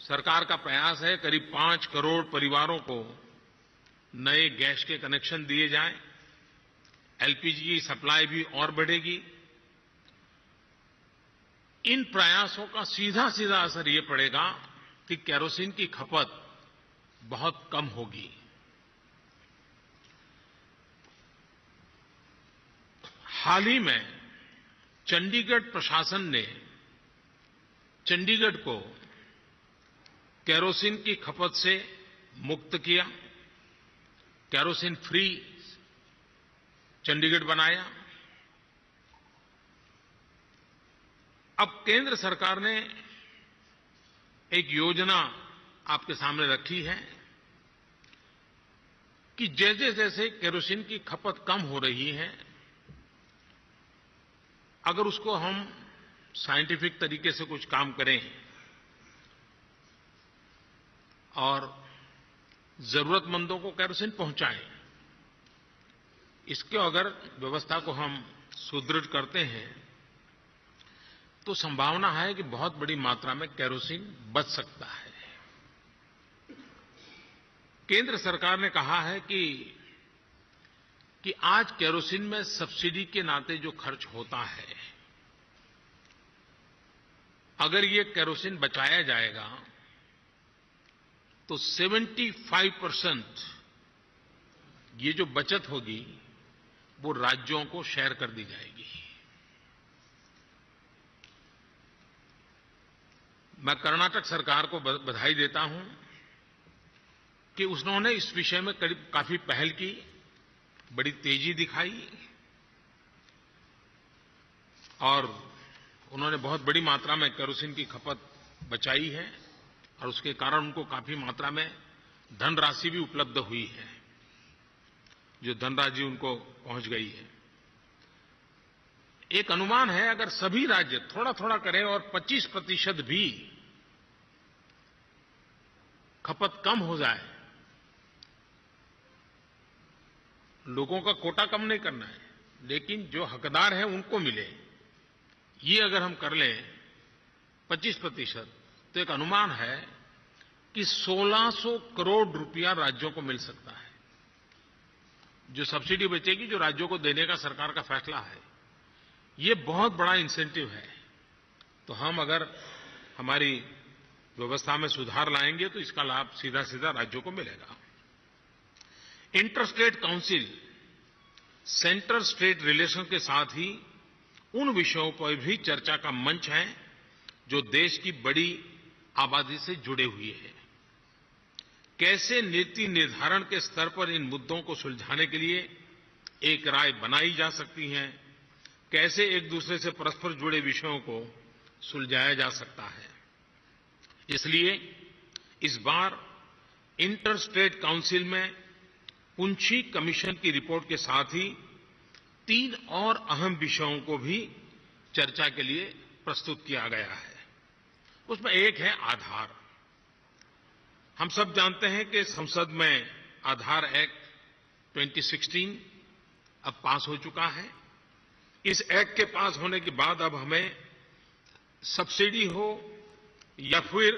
सरकार का प्रयास है करीब 5 करोड़ परिवारों को नए गैस के कनेक्शन दिए जाएं। एलपीजी की सप्लाई भी और बढ़ेगी। इन प्रयासों का सीधा-सीधा असर ये पड़ेगा कि केरोसिन की खपत बहुत कम होगी। हाल ही में चंडीगढ़ प्रशासन ने चंडीगढ़ को केरोसिन की खपत से मुक्त किया। केरोसिन फ्री चंडीगढ़ बनाया। अब केंद्र सरकार ने एक योजना आपके सामने रखी है कि जैसे-जैसे केरोसिन की खपत कम हो रही है, अगर उसको हम साइंटिफिक तरीके से कुछ काम करें और जरूरतमंदों को केरोसिन पहुंचाएं, इसके अगर व्यवस्था को हम सुदृढ़ करते हैं तो संभावना है कि बहुत बड़ी मात्रा में केरोसिन बच सकता है। केंद्र सरकार ने कहा है कि आज केरोसिन में सब्सिडी के नाते जो खर्च होता है, अगर ये केरोसिन बचाया जाएगा तो 75% ये जो बचत होगी वो राज्यों को शेयर कर दी जाएगी। मैं कर्नाटक सरकार को बधाई देता हूं कि उन्होंने इस विषय में काफी पहल की, बड़ी तेजी दिखाई और उन्होंने बहुत बड़ी मात्रा में केरोसिन की खपत बचाई है और उसके कारण उनको काफी मात्रा में धनराशि भी उपलब्ध हुई है, जो धनराशि उनको पहुंच गई है। एक अनुमान है, अगर सभी राज्य थोड़ा-थोड़ा करें और 25% भी खपत कम हो जाए, लोगों का कोटा कम नहीं करना है, लेकिन जो हकदार हैं उनको मिले, ये अगर हम कर लें 25%, तो एक अनुमान है कि 1600 करोड़ रुपया राज्यों को मिल सकता है। जो सब्सिडी बचेगी, जो राज्यों को देने का सरकार का फैसला है, ये बहुत बड़ा इंसेंटिव है। तो हम अगर हमारी व्यवस्था में सुधार लाएंगे तो इसका लाभ सीधा-सीधा राज्यों को मिलेगा। Inter state council centre state relation के साथ ही उन विषयों पर भी चर्चा का मंच है जो देश की बड़ी आबादी से जुड़े हुए हैं। कैसे नीति निर्धारण के स्तर पर इन मुद्दों को सुलझाने के लिए एक राय बनाई जा सकती है, कैसे एक दूसरे से परस्पर जुड़े विषयों को सुलझाया जा सकता है। इसलिए इस बार इंटर स्टेट काउंसिल में पुंछी कमीशन की रिपोर्ट के साथ ही 3 और अहम विषयों को भी चर्चा के लिए प्रस्तुत किया गया है। उसमें एक है आधार। हम सब जानते हैं कि संसद में आधार एक्ट 2016 अब पास हो चुका है। इस एक्ट के पास होने के बाद अब हमें सब्सिडी हो या फिर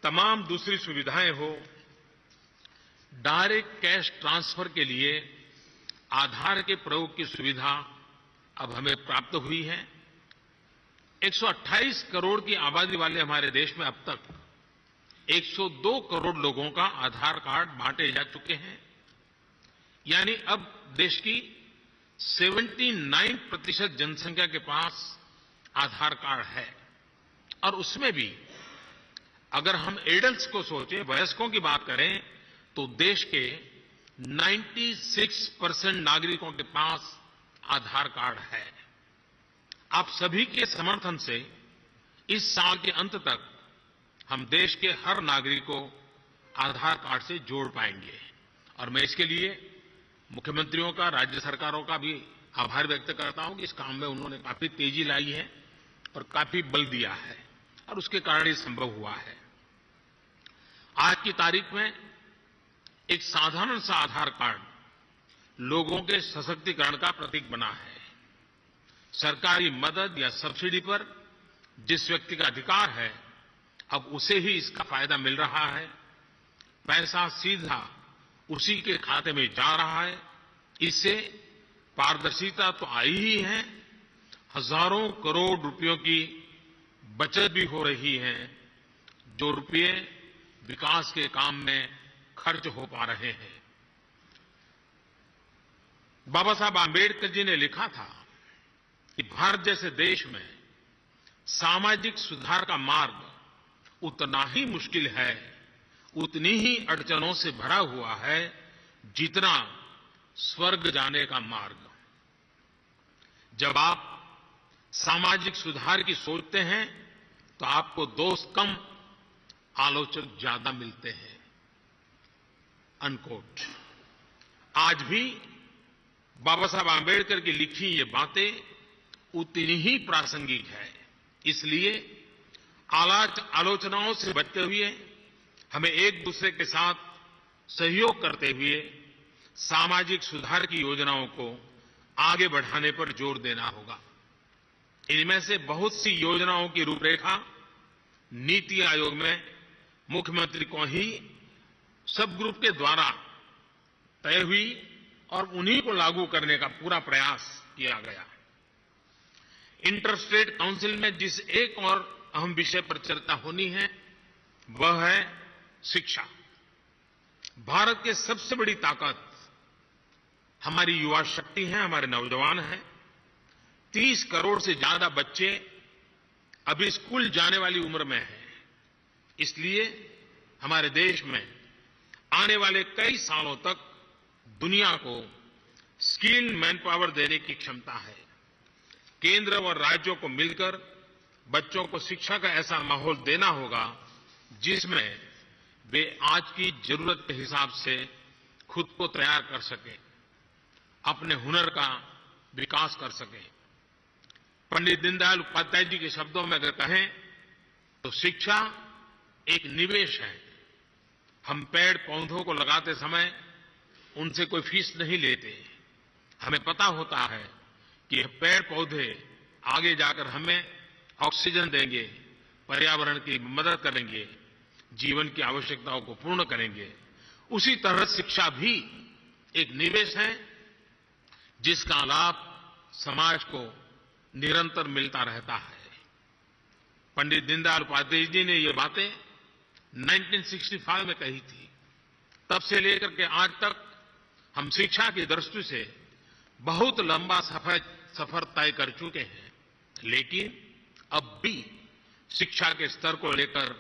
तमाम दूसरी सुविधाएं हो, डायरेक्ट कैश ट्रांसफर के लिए आधार के प्रयोग की सुविधा अब हमें प्राप्त हुई है। 128 करोड़ की आबादी वाले हमारे देश में अब तक 102 करोड़ लोगों का आधार कार्ड बांटे जा चुके हैं। यानी अब देश की 79% जनसंख्या के पास आधार कार्ड है। और उसमें भी अगर हम एडल्ट्स को सोचें, वयस्कों की बात करें, तो देश के 96% नागरिकों के पास आधार कार्ड है। आप सभी के समर्थन से इस साल के अंत तक हम देश के हर नागरिक को आधार कार्ड से जोड़ पाएंगे। और मैं इसके लिए मुख्यमंत्रियों का, राज्य सरकारों का भी आभार व्यक्त करता हूं कि इस काम में उन्होंने काफी तेजी लाई है और काफी बल दिया है और उसके कारण ये संभव हुआ है। आज की तारीख में एक साधारण सा आधार कार्ड लोगों के सशक्तिकरण का प्रतीक बना है। सरकारी मदद या सब्सिडी पर जिस व्यक्ति का अधिकार है, अब उसे ही इसका फायदा मिल रहा है। पैसा सीधा उसी के खाते में जा रहा है। इससे पारदर्शिता तो आई ही है, हजारों करोड़ रुपयों की बचत भी हो रही है, जो रुपये विकास के काम में खर्च हो पा रहे हैं। बाबा साहब आंबेडकर जी ने लिखा था कि भारत जैसे देश में सामाजिक सुधार का मार्ग उतना ही मुश्किल है, उतनी ही अड़चनों से भरा हुआ है जितना स्वर्ग जाने का मार्ग। जब आप सामाजिक सुधार की सोचते हैं तो आपको दोस्त कम, आलोचक ज्यादा मिलते हैं। अनकोट। आज भी बाबा साहब आंबेडकर की लिखी ये बातें उतनी ही प्रासंगिक है। इसलिए आलोचनाओं से बचते हुए हमें एक दूसरे के साथ सहयोग करते हुए सामाजिक सुधार की योजनाओं को आगे बढ़ाने पर जोर देना होगा। इनमें से बहुत सी योजनाओं की रूपरेखा नीति आयोग में मुख्यमंत्री को ही सब ग्रुप के द्वारा तय हुई और उन्हीं को लागू करने का पूरा प्रयास किया गया। इंटर स्टेट काउंसिल में जिस एक और अहम विषय पर चर्चा होनी है वह है शिक्षा। भारत की सबसे बड़ी ताकत हमारी युवा शक्ति है, हमारे नौजवान हैं। 30 करोड़ से ज्यादा बच्चे अभी स्कूल जाने वाली उम्र में हैं। इसलिए हमारे देश में आने वाले कई सालों तक दुनिया को स्किल्ड मैन पावर देने की क्षमता है। केंद्र और राज्यों को मिलकर बच्चों को शिक्षा का ऐसा माहौल देना होगा जिसमें वे आज की जरूरत के हिसाब से खुद को तैयार कर सकें, अपने हुनर का विकास कर सकें। पंडित दीनदयाल उपाध्याय जी के शब्दों में अगर कहें तो शिक्षा एक निवेश है। हम पेड़ पौधों को लगाते समय उनसे कोई फीस नहीं लेते। हमें पता होता है कि ये पेड़ पौधे आगे जाकर हमें ऑक्सीजन देंगे, पर्यावरण की मदद करेंगे, जीवन की आवश्यकताओं को पूर्ण करेंगे। उसी तरह शिक्षा भी एक निवेश है जिसका लाभ समाज को निरंतर मिलता रहता है। पंडित दीनदयाल उपाध्याय जी ने ये बातें 1965 में कही थी। तब से लेकर के आज तक हम शिक्षा की दृष्टि से बहुत लंबा सफर तय कर चुके हैं, लेकिन अब भी शिक्षा के स्तर को लेकर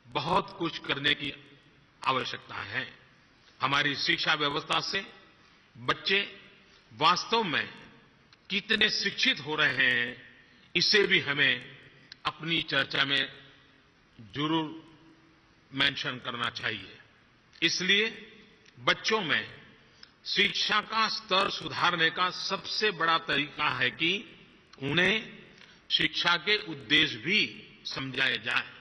बहुत कुछ करने की आवश्यकता है। हमारी शिक्षा व्यवस्था से बच्चे वास्तव में कितने शिक्षित हो रहे हैं, इसे भी हमें अपनी चर्चा में जरूर मेंशन करना चाहिए। इसलिए बच्चों में शिक्षा का स्तर सुधारने का सबसे बड़ा तरीका है कि उन्हें शिक्षा के उद्देश्य भी समझाए जाएं।